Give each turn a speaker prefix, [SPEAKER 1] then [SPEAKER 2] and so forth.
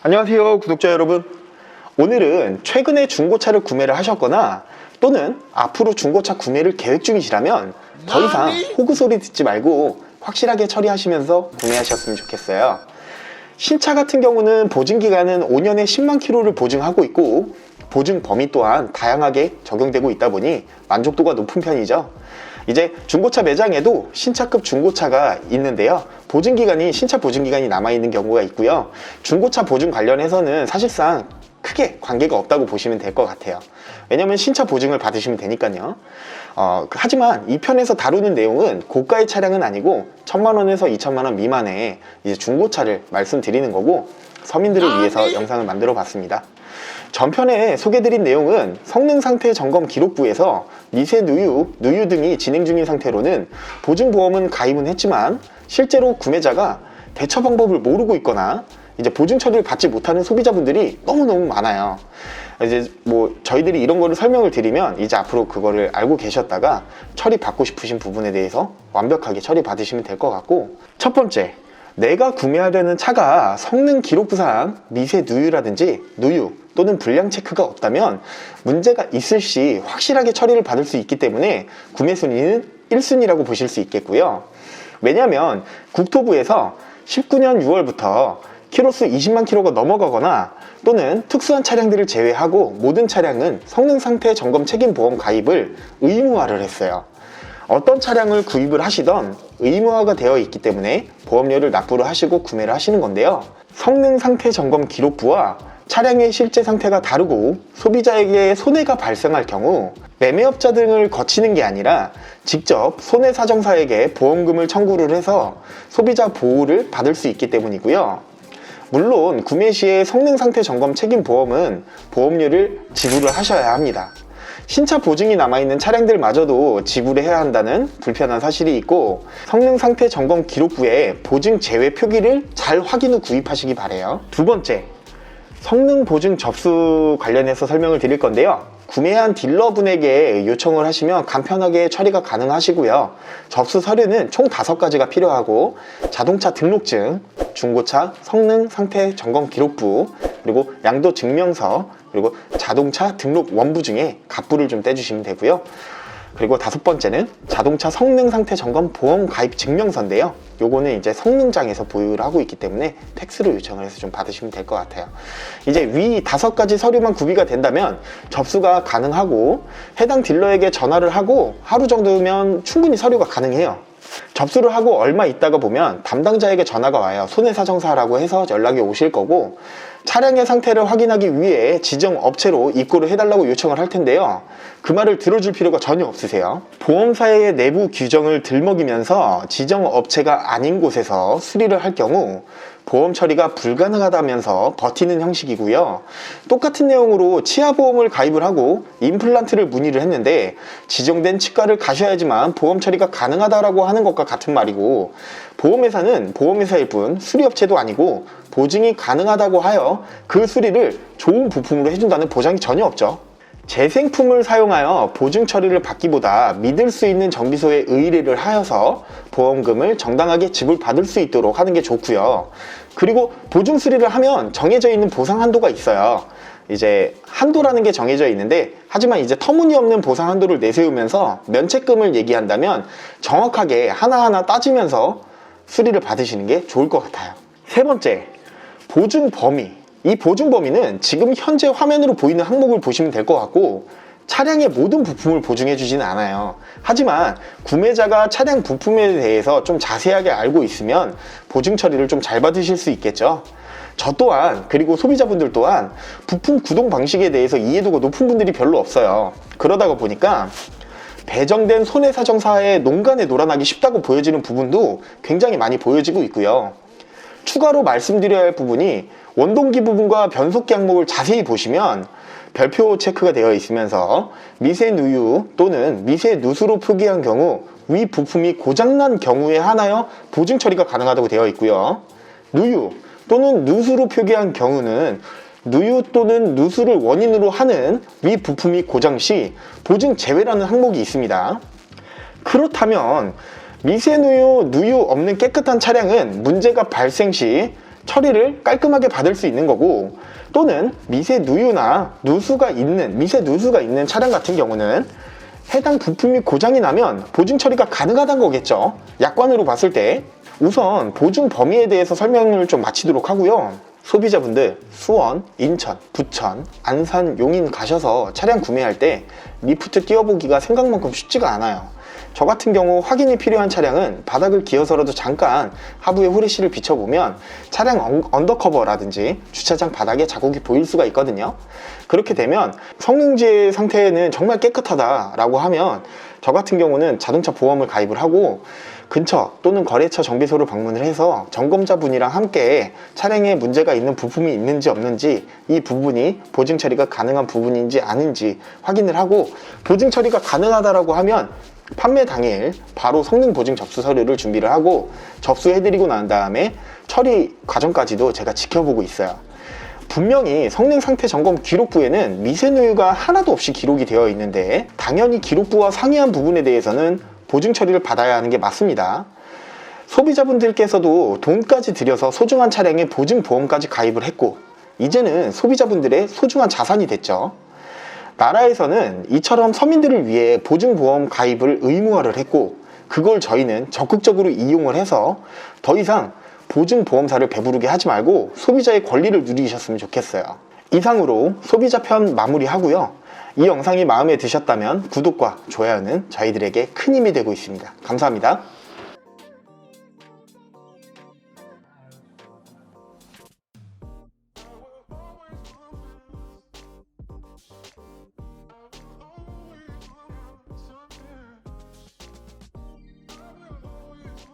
[SPEAKER 1] 안녕하세요 구독자 여러분. 오늘은 최근에 중고차를 구매를 하셨거나 또는 앞으로 중고차 구매를 계획 중이시라면 더 이상 호구 소리 듣지 말고 확실하게 처리하시면서 구매하셨으면 좋겠어요. 신차 같은 경우는 보증기간은 5년에 10만 킬로를 보증하고 있고 보증 범위 또한 다양하게 적용되고 있다 보니 만족도가 높은 편이죠. 이제 중고차 매장에도 신차급 중고차가 있는데요, 보증기간이 신차 보증기간이 남아있는 경우가 있고요, 중고차 보증 관련해서는 사실상 크게 관계가 없다고 보시면 될 것 같아요. 왜냐면 신차 보증을 받으시면 되니까요. 하지만 이 편에서 다루는 내용은 고가의 차량은 아니고 1000만원에서 2000만원 미만의 이제 중고차를 말씀드리는 거고, 서민들을 위해서 영상을 만들어 봤습니다. 전편에 소개드린 내용은 성능 상태 점검 기록부에서 미세 누유 등이 진행 중인 상태로는 보증보험은 가입은 했지만 실제로 구매자가 대처 방법을 모르고 있거나 이제 보증 처리를 받지 못하는 소비자분들이 너무너무 많아요. 이제 저희들이 이런 거를 설명을 드리면 이제 앞으로 그거를 알고 계셨다가 처리 받고 싶으신 부분에 대해서 완벽하게 처리 받으시면 될 것 같고, 첫 번째, 내가 구매하려는 차가 성능 기록부상 미세 누유라든지 누유 또는 불량 체크가 없다면 문제가 있을 시 확실하게 처리를 받을 수 있기 때문에 구매 순위는 1순위라고 보실 수 있겠고요. 왜냐하면 국토부에서 19년 6월부터 키로수 20만 킬로가 넘어가거나 또는 특수한 차량들을 제외하고 모든 차량은 성능 상태 점검 책임 보험 가입을 의무화를 했어요. 어떤 차량을 구입을 하시던 의무화가 되어 있기 때문에 보험료를 납부를 하시고 구매를 하시는 건데요, 성능 상태 점검 기록부와 차량의 실제 상태가 다르고 소비자에게 손해가 발생할 경우 매매업자 등을 거치는 게 아니라 직접 손해사정사에게 보험금을 청구를 해서 소비자 보호를 받을 수 있기 때문이고요. 물론 구매 시에 성능 상태 점검 책임 보험은 보험료를 지불을 하셔야 합니다. 신차 보증이 남아있는 차량들마저도 지불해야 한다는 불편한 사실이 있고, 성능 상태 점검 기록부에 보증 제외 표기를 잘 확인 후 구입하시기 바래요. 두 번째, 성능 보증 접수 관련해서 설명을 드릴 건데요, 구매한 딜러분에게 요청을 하시면 간편하게 처리가 가능하시고요. 접수 서류는 총 5가지가 필요하고 자동차 등록증, 중고차 성능 상태 점검 기록부, 그리고 양도 증명서, 그리고 자동차 등록 원부 중에 갑부를 좀 떼주시면 되고요. 그리고 5번째는 자동차 성능 상태 점검 보험 가입 증명서인데요, 요거는 이제 성능장에서 보유를 하고 있기 때문에 팩스로 요청을 해서 좀 받으시면 될 것 같아요. 이제 위 5가지 서류만 구비가 된다면 접수가 가능하고 해당 딜러에게 전화를 하고 하루 정도면 충분히 서류가 가능해요. 접수를 하고 얼마 있다가 보면 담당자에게 전화가 와요. 손해사정사라고 해서 연락이 오실 거고, 차량의 상태를 확인하기 위해 지정 업체로 입고를 해달라고 요청을 할 텐데요, 그 말을 들어줄 필요가 전혀 없으세요. 보험사의 내부 규정을 들먹이면서 지정 업체가 아닌 곳에서 수리를 할 경우 보험 처리가 불가능하다면서 버티는 형식이고요. 똑같은 내용으로 치아보험을 가입을 하고 임플란트를 문의를 했는데 지정된 치과를 가셔야지만 보험 처리가 가능하다라고 하는 것과 같은 말이고, 보험회사는 보험회사일 뿐 수리업체도 아니고 보증이 가능하다고 하여 그 수리를 좋은 부품으로 해준다는 보장이 전혀 없죠. 재생품을 사용하여 보증 처리를 받기보다 믿을 수 있는 정비소에 의뢰를 하여서 보험금을 정당하게 지불받을 수 있도록 하는 게 좋고요. 그리고 보증 수리를 하면 정해져 있는 보상 한도가 있어요. 이제 한도라는 게 정해져 있는데, 하지만 이제 터무니없는 보상 한도를 내세우면서 면책금을 얘기한다면 정확하게 하나하나 따지면서 수리를 받으시는 게 좋을 것 같아요. 세 번째, 보증 범위. 이 보증 범위는 지금 현재 화면으로 보이는 항목을 보시면 될 것 같고, 차량의 모든 부품을 보증해 주지는 않아요. 하지만 구매자가 차량 부품에 대해서 좀 자세하게 알고 있으면 보증 처리를 좀 잘 받으실 수 있겠죠. 저 또한, 그리고 소비자분들 또한 부품 구동 방식에 대해서 이해도가 높은 분들이 별로 없어요. 그러다가 보니까 배정된 손해사정사의 농간에 놀아나기 쉽다고 보여지는 부분도 굉장히 많이 보여지고 있고요. 추가로 말씀드려야 할 부분이 원동기 부분과 변속기 항목을 자세히 보시면 별표 체크가 되어 있으면서 미세 누유 또는 미세 누수로 표기한 경우 위 부품이 고장난 경우에 한하여 보증 처리가 가능하다고 되어 있고요. 누유 또는 누수로 표기한 경우는 누유 또는 누수를 원인으로 하는 위 부품이 고장 시 보증 제외라는 항목이 있습니다. 그렇다면 미세누유, 누유 없는 깨끗한 차량은 문제가 발생 시 처리를 깔끔하게 받을 수 있는 거고, 또는 미세 누수가 있는 차량 같은 경우는 해당 부품이 고장이 나면 보증 처리가 가능하다는 거겠죠. 약관으로 봤을 때 우선 보증 범위에 대해서 설명을 좀 마치도록 하고요. 소비자분들 수원, 인천, 부천, 안산, 용인 가셔서 차량 구매할 때 리프트 띄워보기가 생각만큼 쉽지가 않아요. 저 같은 경우 확인이 필요한 차량은 바닥을 기어서라도 잠깐 하부에 후레쉬를 비춰보면 차량 언더커버라든지 주차장 바닥에 자국이 보일 수가 있거든요. 그렇게 되면 성능지의 상태는 정말 깨끗하다라고 하면 저 같은 경우는 자동차 보험을 가입을 하고 근처 또는 거래처 정비소를 방문을 해서 점검자분이랑 함께 차량에 문제가 있는 부품이 있는지 없는지, 이 부분이 보증 처리가 가능한 부분인지 아닌지 확인을 하고, 보증 처리가 가능하다라고 하면 판매 당일 바로 성능 보증 접수 서류를 준비를 하고 접수해드리고 난 다음에 처리 과정까지도 제가 지켜보고 있어요. 분명히 성능 상태 점검 기록부에는 미세누유가 하나도 없이 기록이 되어 있는데, 당연히 기록부와 상이한 부분에 대해서는 보증 처리를 받아야 하는 게 맞습니다. 소비자분들께서도 돈까지 들여서 소중한 차량에 보증보험까지 가입을 했고, 이제는 소비자분들의 소중한 자산이 됐죠. 나라에서는 이처럼 서민들을 위해 보증보험 가입을 의무화를 했고, 그걸 저희는 적극적으로 이용을 해서 더 이상 보증보험사를 배부르게 하지 말고 소비자의 권리를 누리셨으면 좋겠어요. 이상으로 소비자 편 마무리하고요. 이 영상이 마음에 드셨다면 구독과 좋아요는 저희들에게 큰 힘이 되고 있습니다. 감사합니다.